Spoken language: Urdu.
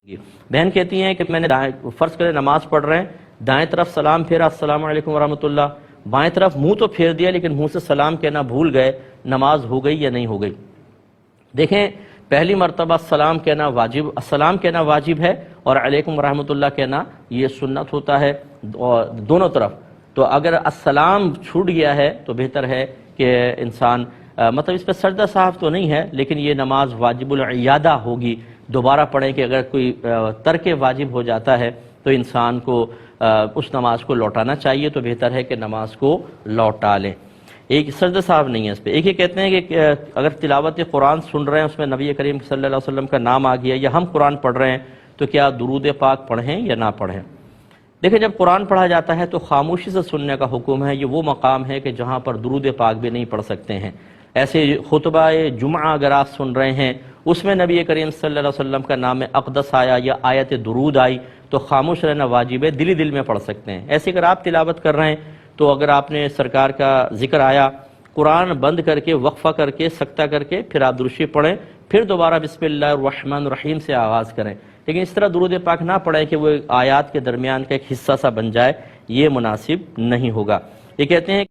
بہن کہتی ہیں کہ میں نے فرض کرے نماز پڑھ رہے ہیں، دائیں طرف سلام پھیرا السلام علیکم ورحمۃ اللہ، بائیں طرف منہ تو پھیر دیا لیکن منہ سے سلام کہنا بھول گئے، نماز ہو گئی یا نہیں ہو گئی؟ دیکھیں، پہلی مرتبہ السلام کہنا واجب ہے، اور علیکم ورحمۃ اللہ کہنا یہ سنت ہوتا ہے دونوں طرف۔ تو اگر السلام چھوٹ گیا ہے تو بہتر ہے کہ انسان مطلب اس پہ سجدہ صاحب تو نہیں ہے، لیکن یہ نماز واجب العیادہ ہوگی، دوبارہ پڑھیں کہ اگر کوئی ترک واجب ہو جاتا ہے تو انسان کو اس نماز کو لوٹانا چاہیے، تو بہتر ہے کہ نماز کو لوٹا لیں۔ ایک سجدہ صاحب نہیں ہے اس پہ۔ ایک یہ کہتے ہیں کہ اگر تلاوت قرآن سن رہے ہیں اس میں نبی کریم صلی اللہ علیہ وسلم کا نام آ گیا، یا ہم قرآن پڑھ رہے ہیں تو کیا درود پاک پڑھیں یا نہ پڑھیں؟ دیکھیں، جب قرآن پڑھا جاتا ہے تو خاموشی سے سننے کا حکم ہے۔ یہ وہ مقام ہے کہ جہاں پر درود پاک بھی نہیں پڑھ سکتے ہیں۔ ایسے خطبہ جمعہ اگر آپ سن رہے ہیں، اس میں نبی کریم صلی اللہ علیہ وسلم کا نام اقدس آیا یا آیت درود آئی تو خاموش رہنا واجب ہے، دل ہی دل میں پڑھ سکتے ہیں۔ ایسے اگر آپ تلاوت کر رہے ہیں تو اگر آپ نے سرکار کا ذکر آیا، قرآن بند کر کے وقفہ کر کے سکتہ کر کے پھر آپ درود شریف پڑھیں، پھر دوبارہ بسم اللہ الرحمن الرحیم سے آغاز کریں، لیکن اس طرح درود پاک نہ پڑھیں کہ وہ آیات کے درمیان کا ایک حصہ سا بن جائے، یہ مناسب نہیں ہوگا۔ یہ کہتے ہیں